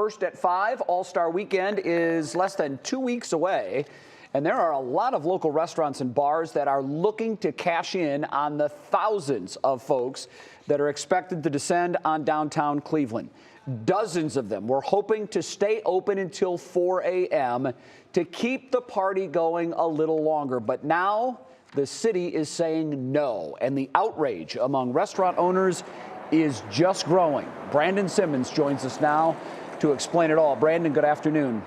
First at 5, All-Star Weekend is less than 2 weeks away. And there are a lot of local restaurants and bars that are looking to cash in on the thousands of folks that are expected to descend on downtown Cleveland. Dozens of them were hoping to stay open until 4 a.m. to keep the party going a little longer. But now the city is saying no, and the outrage among restaurant owners is just growing. Brandon Simmons joins us now to explain it all. Brandon, good afternoon.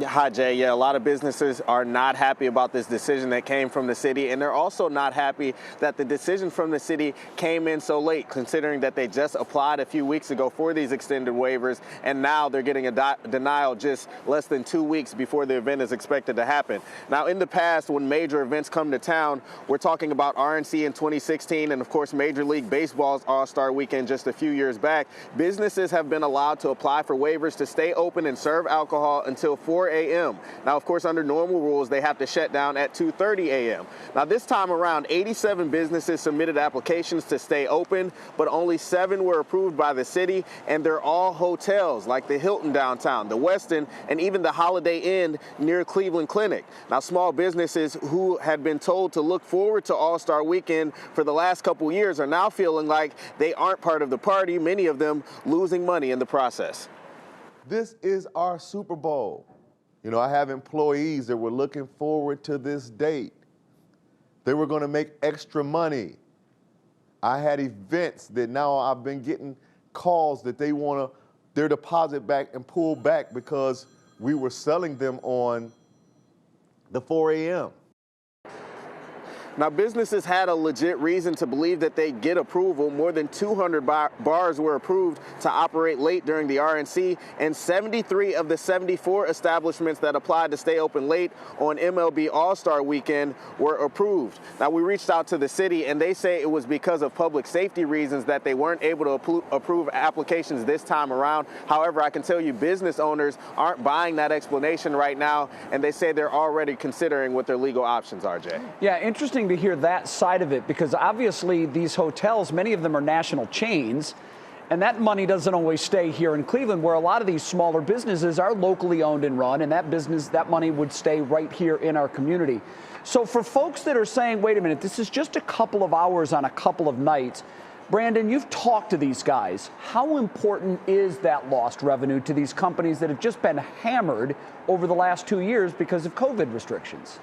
Hi, Jay. Yeah, a lot of businesses are not happy about this decision that came from the city, and they're also not happy that the decision from the city came in so late, considering that they just applied a few weeks ago for these extended waivers, and now they're getting a denial just less than 2 weeks before the event is expected to happen. Now, in the past, when major events come to town, we're talking about RNC in 2016 and, of course, Major League Baseball's All-Star Weekend just a few years back. Businesses have been allowed to apply for waivers to stay open and serve alcohol until 4 a.m. Now, of course, under normal rules, they have to shut down at 2:30 a.m. Now, this time around, 87 businesses submitted applications to stay open, but only 7 were approved by the city, and they're all hotels like the Hilton downtown, the Westin, and even the Holiday Inn near Cleveland Clinic. Now, small businesses who had been told to look forward to All-Star Weekend for the last couple years are now feeling like they aren't part of the party, many of them losing money in the process. This is our Super Bowl. You know, I have employees that were looking forward to this date. They were going to make extra money. I had events that now I've been getting calls that they want their deposit back and pull back because we were selling them on the 4 a.m. Now, businesses had a legit reason to believe that they'd get approval. More than 200 bars were approved to operate late during the RNC, and 73 of the 74 establishments that applied to stay open late on MLB All-Star Weekend were approved. Now, we reached out to the city, and they say it was because of public safety reasons that they weren't able to approve applications this time around. However, I can tell you business owners aren't buying that explanation right now, and they say they're already considering what their legal options are, Jay. Yeah, interesting to hear that side of it, because obviously these hotels, many of them are national chains, and that money doesn't always stay here in Cleveland, where a lot of these smaller businesses are locally owned and run, and that money would stay right here in our community. So for folks that are saying, wait a minute, this is just a couple of hours on a couple of nights, Brandon, you've talked to these guys. How important is that lost revenue to these companies that have just been hammered over the last 2 years because of COVID restrictions?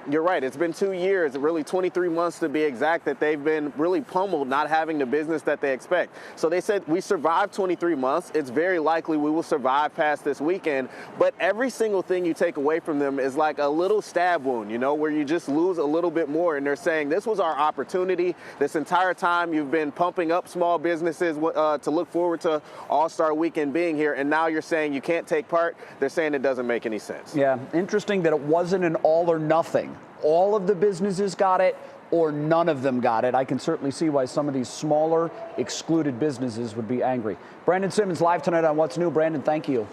You're right. It's been 2 years, really 23 months to be exact, that they've been really pummeled not having the business that they expect. So they said, we survived 23 months. It's very likely we will survive past this weekend. But every single thing you take away from them is like a little stab wound, you know, where you just lose a little bit more. And they're saying this was our opportunity. This entire time you've been pumping up small businesses to look forward to All-Star Weekend being here. And now you're saying you can't take part. They're saying it doesn't make any sense. Yeah, interesting that it wasn't an all or nothing. All of the businesses got it or none of them got it. I can certainly see why some of these smaller excluded businesses would be angry. Brandon Simmons live tonight on What's New. Brandon, thank you.